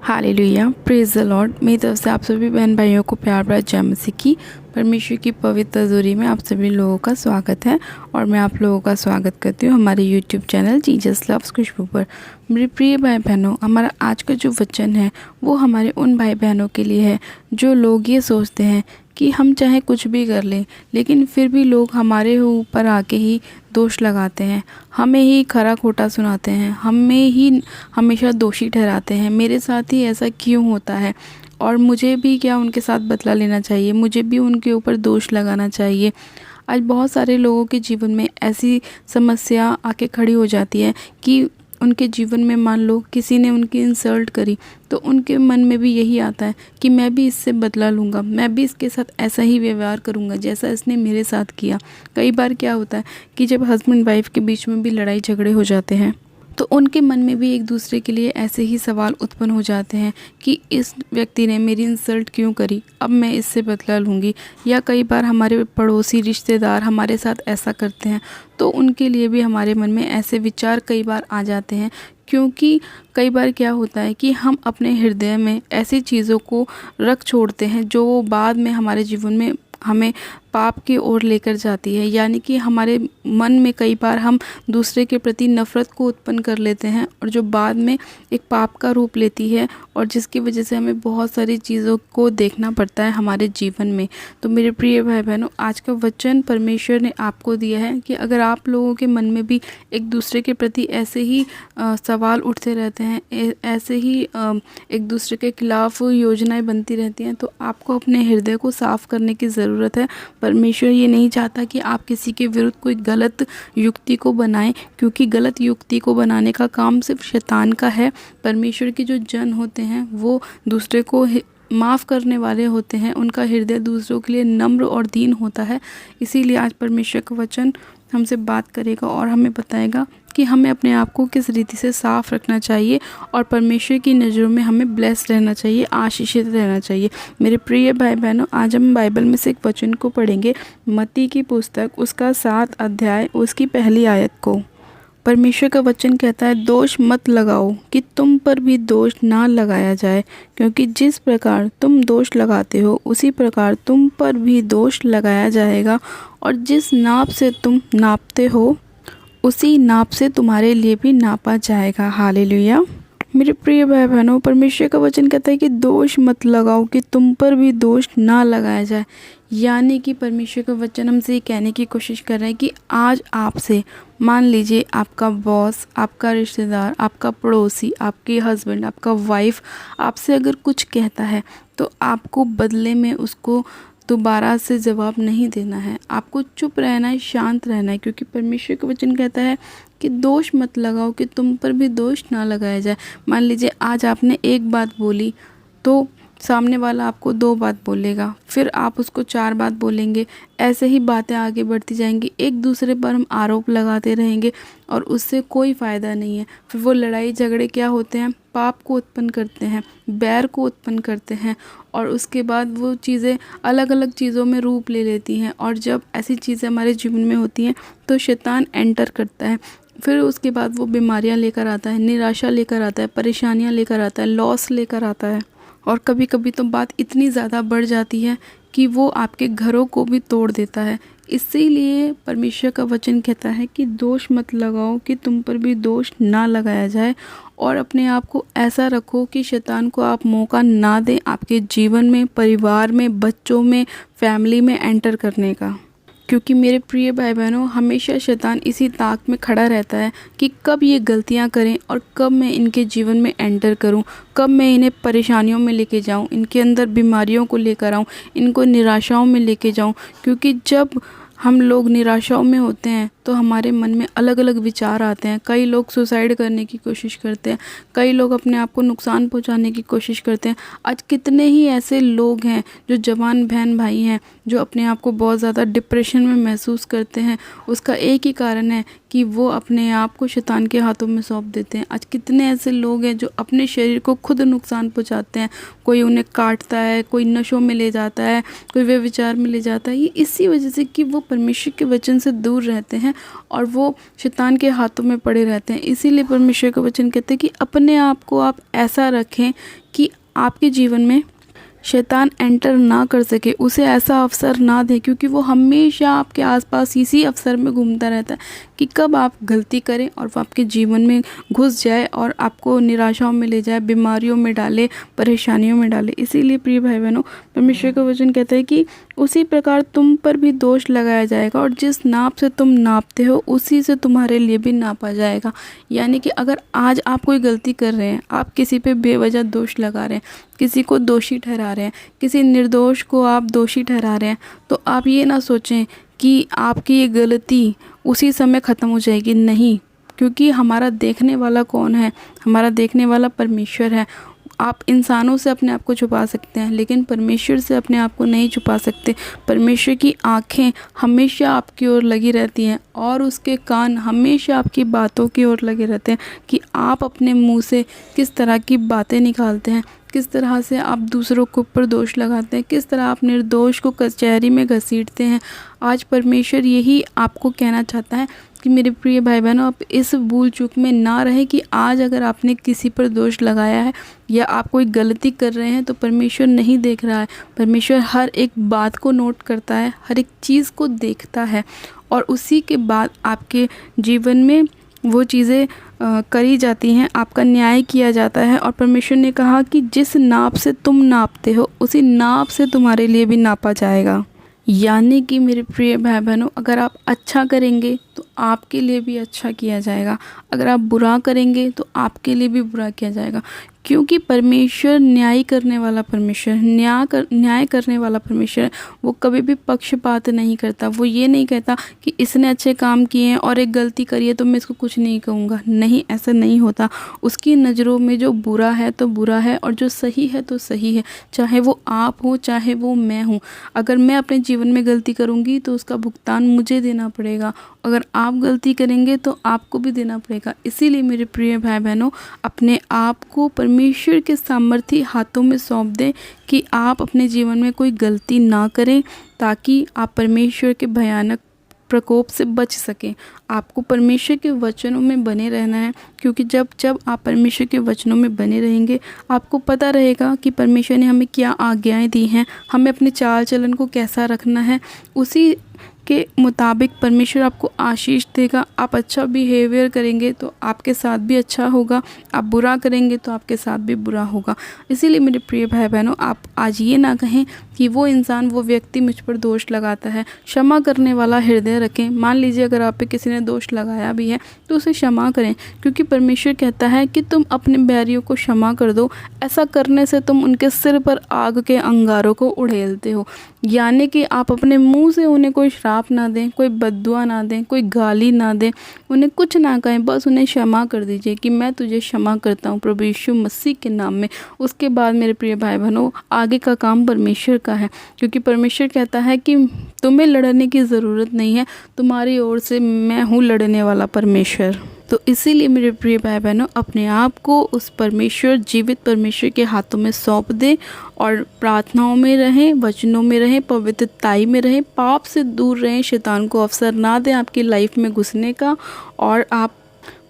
Hallelujah, praise the Lord. मेरी तरफ से आप सभी बहन भाइयों को प्यार भरा जय मसीह की। परमेश्वर की पवित्र हज़ूरी में आप सभी लोगों का स्वागत है और मैं आप लोगों का स्वागत करती हूँ हमारे यूट्यूब चैनल जीसस लव्स खुशबू पर। मेरे प्रिय भाई बहनों, हमारा आज का जो वचन है वो हमारे उन भाई बहनों के लिए है जो लोग ये सोचते हैं कि हम चाहे कुछ भी कर लें, लेकिन फिर भी लोग हमारे ऊपर आके ही दोष लगाते हैं, हमें ही खरा खोटा सुनाते हैं, हमें ही हमेशा दोषी ठहराते हैं। मेरे साथ ही ऐसा क्यों होता है और मुझे भी क्या उनके साथ बदला लेना चाहिए, मुझे भी उनके ऊपर दोष लगाना चाहिए। आज बहुत सारे लोगों के जीवन में ऐसी समस्या आके खड़ी हो जाती है कि उनके जीवन में मान लो किसी ने उनकी इंसल्ट करी तो उनके मन में भी यही आता है कि मैं भी इससे बदला लूँगा, मैं भी इसके साथ ऐसा ही व्यवहार करूँगा जैसा इसने मेरे साथ किया। कई बार क्या होता है कि जब हस्बैंड वाइफ के बीच में भी लड़ाई झगड़े हो जाते हैं तो उनके मन में भी एक दूसरे के लिए ऐसे ही सवाल उत्पन्न हो जाते हैं कि इस व्यक्ति ने मेरी इंसल्ट क्यों करी, अब मैं इससे बदला लूँगी। या कई बार हमारे पड़ोसी रिश्तेदार हमारे साथ ऐसा करते हैं तो उनके लिए भी हमारे मन में ऐसे विचार कई बार आ जाते हैं, क्योंकि कई बार क्या होता है कि हम अपने हृदय में ऐसी चीज़ों को रख छोड़ते हैं जो वो बाद में हमारे जीवन में हमें पाप की ओर लेकर जाती है। यानी कि हमारे मन में कई बार हम दूसरे के प्रति नफ़रत को उत्पन्न कर लेते हैं और जो बाद में एक पाप का रूप लेती है और जिसकी वजह से हमें बहुत सारी चीज़ों को देखना पड़ता है हमारे जीवन में। तो मेरे प्रिय भाई बहनों, आज का वचन परमेश्वर ने आपको दिया है कि अगर आप लोगों के मन में भी एक दूसरे के प्रति ऐसे ही सवाल उठते रहते हैं, ऐसे ही एक दूसरे के खिलाफ योजनाएं बनती रहती हैं, तो आपको अपने हृदय को साफ़ करने की ज़रूरत है। परमेश्वर ये नहीं चाहता कि आप किसी के विरुद्ध कोई गलत युक्ति को बनाएं, क्योंकि गलत युक्ति को बनाने का काम सिर्फ शैतान का है। परमेश्वर के जो जन होते हैं वो दूसरे को माफ़ करने वाले होते हैं, उनका हृदय दूसरों के लिए नम्र और दीन होता है। इसीलिए आज परमेश्वर का वचन हमसे बात करेगा और हमें बताएगा कि हमें अपने आप को किस रीति से साफ़ रखना चाहिए और परमेश्वर की नज़रों में हमें ब्लेस्ड रहना चाहिए, आशीषित रहना चाहिए। मेरे प्रिय भाई बहनों, आज हम बाइबल में से एक वचन को पढ़ेंगे, मत्ती की पुस्तक उसका 7 अध्याय उसकी पहली आयत को। परमेश्वर का वचन कहता है, दोष मत लगाओ कि तुम पर भी दोष ना लगाया जाए, क्योंकि जिस प्रकार तुम दोष लगाते हो उसी प्रकार तुम पर भी दोष लगाया जाएगा, और जिस नाप से तुम नापते हो उसी नाप से तुम्हारे लिए भी नापा जाएगा। हालेलुया। मेरे प्रिय भाई बहनों, परमेश्वर का वचन कहता है कि दोष मत लगाओ कि तुम पर भी दोष ना लगाया जाए। यानी कि परमेश्वर का वचन हमसे ये कहने की कोशिश कर रहा है कि आज आपसे मान लीजिए आपका बॉस, आपका रिश्तेदार, आपका पड़ोसी, आपके हस्बैंड, आपका वाइफ आपसे अगर कुछ कहता है तो आपको बदले में उसको दोबारा से जवाब नहीं देना है, आपको चुप रहना है, शांत रहना है, क्योंकि परमेश्वर का वचन कहता है कि दोष मत लगाओ कि तुम पर भी दोष ना लगाया जाए। मान लीजिए आज आपने एक बात बोली तो सामने वाला आपको 2 बात बोलेगा, फिर आप उसको 4 बात बोलेंगे, ऐसे ही बातें आगे बढ़ती जाएंगी, एक दूसरे पर हम आरोप लगाते रहेंगे और उससे कोई फ़ायदा नहीं है। फिर वो लड़ाई झगड़े क्या होते हैं, पाप को उत्पन्न करते हैं, बैर को उत्पन्न करते हैं, और उसके बाद वो चीज़ें अलग अलग चीज़ों में रूप ले लेती हैं। और जब ऐसी चीज़ें हमारे जीवन में होती हैं तो शैतान एंटर करता है, फिर उसके बाद वो बीमारियां लेकर आता है, निराशा लेकर आता है, परेशानियां लेकर आता है, लॉस लेकर आता है, और कभी कभी तो बात इतनी ज़्यादा बढ़ जाती है कि वो आपके घरों को भी तोड़ देता है। इसीलिए परमेश्वर का वचन कहता है कि दोष मत लगाओ कि तुम पर भी दोष ना लगाया जाए, और अपने आप को ऐसा रखो कि शैतान को आप मौका ना दें आपके जीवन में, परिवार में, बच्चों में, फैमिली में एंटर करने का। क्योंकि मेरे प्रिय भाई बहनों, हमेशा शैतान इसी ताक में खड़ा रहता है कि कब ये गलतियां करें और कब मैं इनके जीवन में एंटर करूं, कब मैं इन्हें परेशानियों में लेके जाऊं, इनके अंदर बीमारियों को लेकर आऊं, इनको निराशाओं में लेके जाऊं। क्योंकि जब हम लोग निराशाओं में होते हैं तो हमारे मन में अलग अलग विचार आते हैं। कई लोग सुसाइड करने की कोशिश करते हैं, कई लोग अपने आप को नुकसान पहुंचाने की कोशिश करते हैं। आज कितने ही ऐसे लोग हैं जो जवान बहन भाई हैं जो अपने आप को बहुत ज़्यादा डिप्रेशन में महसूस करते हैं। उसका एक ही कारण है कि वो अपने आप को शैतान के हाथों में सौंप देते हैं। आज कितने ऐसे लोग हैं जो अपने शरीर को खुद नुकसान पहुंचाते हैं, कोई उन्हें काटता है, कोई नशों में ले जाता है, कोई व्यभिचार में ले जाता है। ये इसी वजह से कि वो परमेश्वर के वचन से दूर रहते हैं और वो शैतान के हाथों में पड़े रहते हैं। इसीलिए परमेश्वर का वचन कहते हैं कि अपने आप को आप ऐसा रखें कि आपके जीवन में शैतान एंटर ना कर सके, उसे ऐसा अवसर ना दे, क्योंकि वो हमेशा आपके आसपास इसी अवसर में घूमता रहता है कि कब आप गलती करें और वो आपके जीवन में घुस जाए और आपको निराशाओं में ले जाए, बीमारियों में डाले, परेशानियों में डाले। इसीलिए प्रिय भाई बहनों, परमेश्वर का वचन कहता है कि उसी प्रकार तुम पर भी दोष लगाया जाएगा और जिस नाप से तुम नापते हो उसी से तुम्हारे लिए भी नापा जाएगा। यानी कि अगर आज आप कोई गलती कर रहे हैं, आप किसी पे बेवजह दोष लगा रहे हैं, किसी को दोषी ठहरा रहे हैं, किसी निर्दोष को आप दोषी ठहरा रहे हैं, तो आप ये ना सोचें कि आपकी ये गलती उसी समय ख़त्म हो जाएगी। नहीं, क्योंकि हमारा देखने वाला कौन है? हमारा देखने वाला परमेश्वर है। आप इंसानों से अपने आप को छुपा सकते हैं, लेकिन परमेश्वर से अपने आप को नहीं छुपा सकते। परमेश्वर की आँखें हमेशा आपकी ओर लगी रहती हैं और उसके कान हमेशा आपकी बातों की ओर लगे रहते हैं कि आप अपने मुंह से किस तरह की बातें निकालते हैं, किस तरह से आप दूसरों के ऊपर दोष लगाते हैं, किस तरह आप निर्दोष को कचहरी में घसीटते हैं। आज परमेश्वर यही आपको कहना चाहता है कि मेरे प्रिय भाई बहनों, आप इस भूल चूक में ना रहे कि आज अगर आपने किसी पर दोष लगाया है या आप कोई गलती कर रहे हैं तो परमेश्वर नहीं देख रहा है। परमेश्वर हर एक बात को नोट करता है, हर एक चीज़ को देखता है और उसी के बाद आपके जीवन में वो चीज़ें करी जाती हैं, आपका न्याय किया जाता है। और परमेश्वर ने कहा कि जिस नाप से तुम नापते हो उसी नाप से तुम्हारे लिए भी नापा जाएगा। यानी कि मेरे प्रिय भाई बहनों, अगर आप अच्छा करेंगे तो आपके लिए भी अच्छा किया जाएगा, अगर आप बुरा करेंगे तो आपके लिए भी बुरा किया जाएगा। क्योंकि परमेश्वर न्याय करने वाला परमेश्वर, न्याय करने वाला परमेश्वर है। वो कभी भी पक्षपात नहीं करता। वो ये नहीं कहता कि इसने अच्छे काम किए हैं और एक गलती करी है तो मैं इसको कुछ नहीं कहूँगा। नहीं, ऐसा नहीं होता। उसकी नज़रों में जो बुरा है तो बुरा है और जो सही है तो सही है, चाहे वो आप हो चाहे वो मैं हूँ। अगर मैं अपने जीवन में गलती करूँगी तो उसका भुगतान मुझे देना पड़ेगा, अगर आप गलती करेंगे तो आपको भी देना पड़ेगा। इसीलिए मेरे प्रिय भाई बहनों, अपने आप को परमेश्वर के सामर्थी हाथों में सौंप दें कि आप अपने जीवन में कोई गलती ना करें, ताकि आप परमेश्वर के भयानक प्रकोप से बच सकें। आपको परमेश्वर के वचनों में बने रहना है, क्योंकि जब जब आप परमेश्वर के वचनों में बने रहेंगे आपको पता रहेगा कि परमेश्वर ने हमें क्या आज्ञाएं दी हैं, हमें अपने चाल चलन को कैसा रखना है। उसी के मुताबिक परमेश्वर आपको आशीष देगा। आप अच्छा बिहेवियर करेंगे तो आपके साथ भी अच्छा होगा, आप बुरा करेंगे तो आपके साथ भी बुरा होगा। इसीलिए मेरे प्रिय भाई बहनों, आप आज ये ना कहें कि वो इंसान, वो व्यक्ति मुझ पर दोष लगाता है। क्षमा करने वाला हृदय रखें। मान लीजिए अगर आप पे किसी ने दोष लगाया भी है तो उसे क्षमा करें, क्योंकि परमेश्वर कहता है कि तुम अपने बैरियों को क्षमा कर दो। ऐसा करने से तुम उनके सिर पर आग के अंगारों को उड़ेलते हो। यानी कि आप अपने मुंह से उन्हें कोई श्राप ना दें, कोई बद्दुआ ना दें, कोई गाली ना दें, उन्हें कुछ ना कहें, बस उन्हें क्षमा कर दीजिए कि मैं तुझे क्षमा करता हूँ प्रभु यीशु मसीह के नाम में। उसके बाद मेरे प्रिय भाई बहनों, आगे का काम परमेश्वर का है, क्योंकि परमेश्वर कहता है कि तुम्हें लड़ने की ज़रूरत नहीं है, तुम्हारी ओर से मैं हूँ लड़ने वाला परमेश्वर। तो इसीलिए मेरे प्रिय भाई बहनों, अपने आप को उस परमेश्वर, जीवित परमेश्वर के हाथों में सौंप दें और प्रार्थनाओं में रहें, वचनों में रहें, पवित्रताई में रहें, पाप से दूर रहें, शैतान को अवसर ना दें आपकी लाइफ में घुसने का, और आप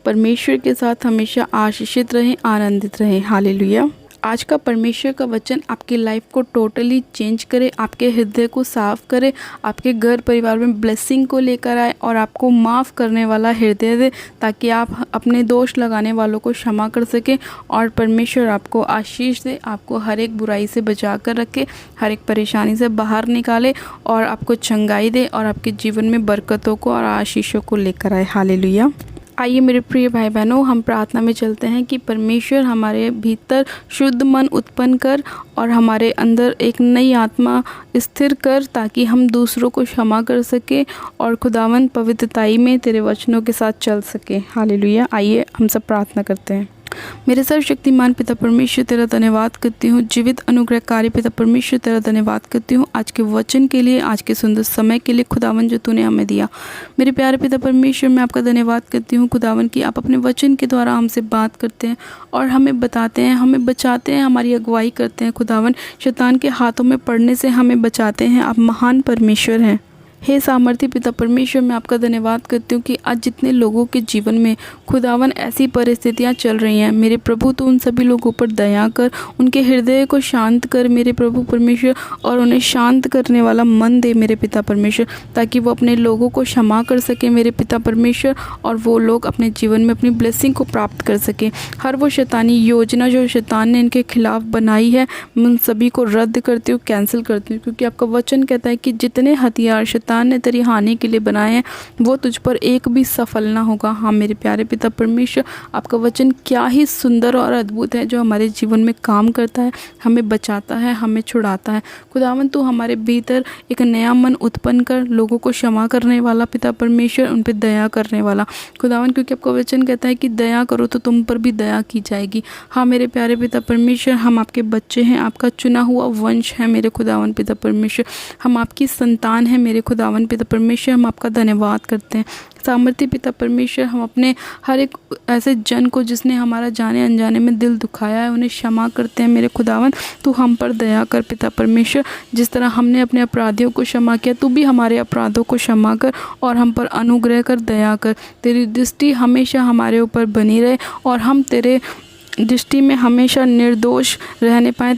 परमेश्वर के साथ हमेशा आशीषित रहें, आनंदित रहें। हालेलुया। आज का परमेश्वर का वचन आपकी लाइफ को टोटली चेंज करे, आपके हृदय को साफ करे, आपके घर परिवार में ब्लेसिंग को लेकर आए और आपको माफ़ करने वाला हृदय दे, ताकि आप अपने दोष लगाने वालों को क्षमा कर सकें और परमेश्वर आपको आशीष दे, आपको हर एक बुराई से बचा कर रखे, हर एक परेशानी से बाहर निकाले और आपको चंगाई दे और आपके जीवन में बरकतों को और आशीषों को लेकर आए। हालेलुया। आइए मेरे प्रिय भाई बहनों, हम प्रार्थना में चलते हैं कि परमेश्वर हमारे भीतर शुद्ध मन उत्पन्न कर और हमारे अंदर एक नई आत्मा स्थिर कर, ताकि हम दूसरों को क्षमा कर सके और खुदावन पवित्रताई में तेरे वचनों के साथ चल सके। हालेलुया। आइए हम सब प्रार्थना करते हैं। मेरे सर्वशक्तिमान पिता परमेश्वर, तेरा धन्यवाद करती हूँ। जीवित अनुग्रहकारी पिता परमेश्वर, तेरा धन्यवाद करती हूँ आज के वचन के लिए, आज के सुंदर समय के लिए खुदावन जो तूने हमें दिया। मेरे प्यारे पिता परमेश्वर, मैं आपका धन्यवाद करती हूँ खुदावन कि आप अपने वचन के द्वारा हमसे बात करते हैं और हमें बताते हैं, हमें बचाते हैं, हमारी अगुवाई करते हैं खुदावन। शैतान के हाथों में पड़ने से हमें बचाते हैं। आप महान परमेश्वर हैं। हे सामर्थी पिता परमेश्वर, मैं आपका धन्यवाद करती हूँ कि आज जितने लोगों के जीवन में खुदावन ऐसी परिस्थितियाँ चल रही हैं, मेरे प्रभु तो उन सभी लोगों पर दया कर, उनके हृदय को शांत कर मेरे प्रभु परमेश्वर, और उन्हें शांत करने वाला मन दे मेरे पिता परमेश्वर, ताकि वो अपने लोगों को क्षमा कर सके मेरे पिता परमेश्वर, और वो लोग अपने जीवन में अपनी ब्लेसिंग को प्राप्त कर सकें। हर वो शैतानी योजना जो शैतान ने इनके खिलाफ बनाई है, मैं उन सभी को रद्द करती हूँ, कैंसिल करती हूँ, क्योंकि आपका वचन कहता है कि जितने हथियार शैतान ने तेरी हानि के लिए बनाए हैं वो तुझ पर एक भी सफल ना होगा। हाँ मेरे प्यारे पिता परमेश्वर, आपका वचन क्या ही सुंदर और अद्भुत है, जो हमारे जीवन में काम करता है, हमें बचाता है, हमें छुड़ाता है। खुदावन तू हमारे भीतर एक नया मन उत्पन्न कर, लोगों को क्षमा करने वाला पिता परमेश्वर, उन पर दया करने वाला खुदावन, क्योंकि आपका वचन कहता है कि दया करो तो तुम पर भी दया की जाएगी। हाँ मेरे प्यारे पिता परमेश्वर, हम आपके बच्चे हैं, आपका चुना हुआ वंश है मेरे खुदावन पिता परमेश्वर, हम आपकी संतान हैं मेरे खुदावन पिता परमेश्वर, हम आपका धन्यवाद करते हैं। सामर्थी पिता परमेश्वर, हम अपने हर एक ऐसे जन को जिसने हमारा जाने अनजाने में दिल दुखाया है, उन्हें क्षमा करते हैं मेरे खुदावन। तू हम पर दया कर पिता परमेश्वर, जिस तरह हमने अपने अपराधियों को क्षमा किया, तू भी हमारे अपराधों को क्षमा कर और हम पर अनुग्रह कर, दया कर। तेरी दृष्टि हमेशा हमारे ऊपर बनी रहे और हम तेरे दृष्टि में हमेशा निर्दोष रहने पाए,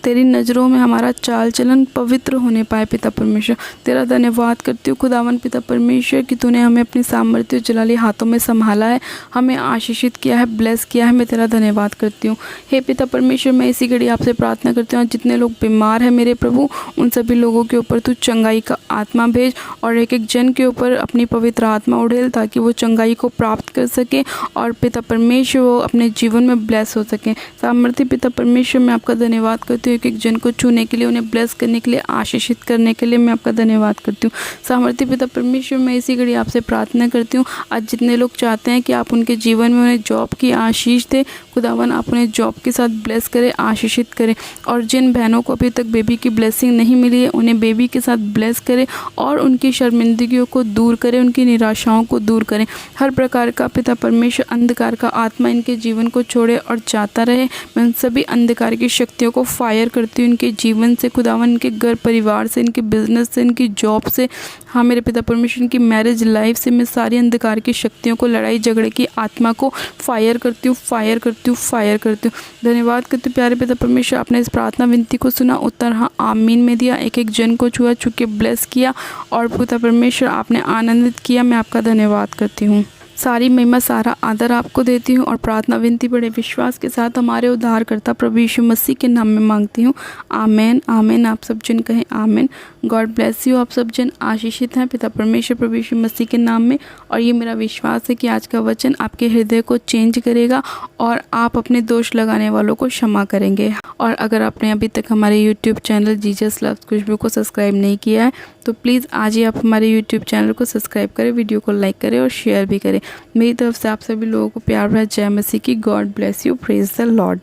तेरी नज़रों में हमारा चाल चलन पवित्र होने पाए पिता परमेश्वर। तेरा धन्यवाद करती हूँ खुदावन पिता परमेश्वर कि तूने हमें अपनी सामर्थ्य जलाली हाथों में संभाला है, हमें आशीषित किया है, ब्लेस किया है। मैं तेरा धन्यवाद करती हूँ। हे पिता परमेश्वर, मैं इसी घड़ी आपसे प्रार्थना करती हूँ, जितने लोग बीमार हैं मेरे प्रभु, उन सभी लोगों के ऊपर तू चंगाई का आत्मा भेज और एक एक जन के ऊपर अपनी पवित्र आत्मा उड़ेल, ताकि वो चंगाई को प्राप्त कर सके और पिता परमेश्वर वो अपने जीवन में ब्लेस हो सकें। सामर्थ्य पिता परमेश्वर, मैं आपका धन्यवाद करती हूँ एक एक जन को छूने के लिए, उन्हें ब्लेस करने के लिए, आशीषित करने के लिए मैं आपका धन्यवाद करती हूँ। सामर्थ्य पिता परमेश्वर, मैं इसी घड़ी आपसे प्रार्थना करती हूँ, आज जितने लोग चाहते हैं कि आप उनके जीवन में उन्हें जॉब की आशीष दे, खुदावन आप उन्हें जॉब के साथ ब्लेस करें, आशीषित करें। और जिन बहनों को अभी तक बेबी की ब्लेसिंग नहीं मिली है, उन्हें बेबी के साथ ब्लेस करें और उनकी शर्मिंदगियों को दूर करें, उनकी निराशाओं को दूर करें। हर प्रकार का पिता परमेश्वर अंधकार का आत्मा इनके जीवन को छोड़े और जाता रहे। मैं उन सभी अंधकार की शक्तियों को फायर करती हूँ, इनके जीवन से खुदावन, इनके घर परिवार से, इनके बिजनेस से, इनकी जॉब से। हाँ मेरे पिता परमेश्वर, इनकी मैरिज लाइफ से मैं सारी अंधकार की शक्तियों को, लड़ाई झगड़े की आत्मा को फायर करती हूँ, फायर करती हूँ, फायर करती हूँ। धन्यवाद करती हूँ प्यारे पिता परमेश्वर, आपने इस प्रार्थना विनती को सुना, उत्तर हाँ आमीन में दिया, एक एक जन को छुआ, छू के ब्लेस किया और पिता परमेश्वर आपने आनंदित किया। मैं आपका धन्यवाद करती हूँ। सारी महिमा, सारा आदर आपको देती हूँ और प्रार्थना विनती बड़े विश्वास के साथ हमारे उद्धारकर्ता प्रभु यीशु मसीह के नाम में मांगती हूँ। आमेन, आमेन। आप सब जन कहें आमेन। God bless you. आप सब जन आशीषित हैं पिता परमेश्वर प्रभु यीशु मसीह के नाम में। और ये मेरा विश्वास है कि आज का वचन आपके हृदय को चेंज करेगा और आप अपने दोष लगाने वालों को क्षमा करेंगे। और अगर आपने अभी तक हमारे यूट्यूब चैनल जीसस लव्स खुशबू को सब्सक्राइब नहीं किया है, तो प्लीज़ आज ही आप हमारे यूट्यूब चैनल को सब्सक्राइब करें, वीडियो को लाइक करें और शेयर भी करें। मेरी तरफ से आप सभी लोगों को प्यार भरा जय मसीह की। God bless you. Praise the Lord.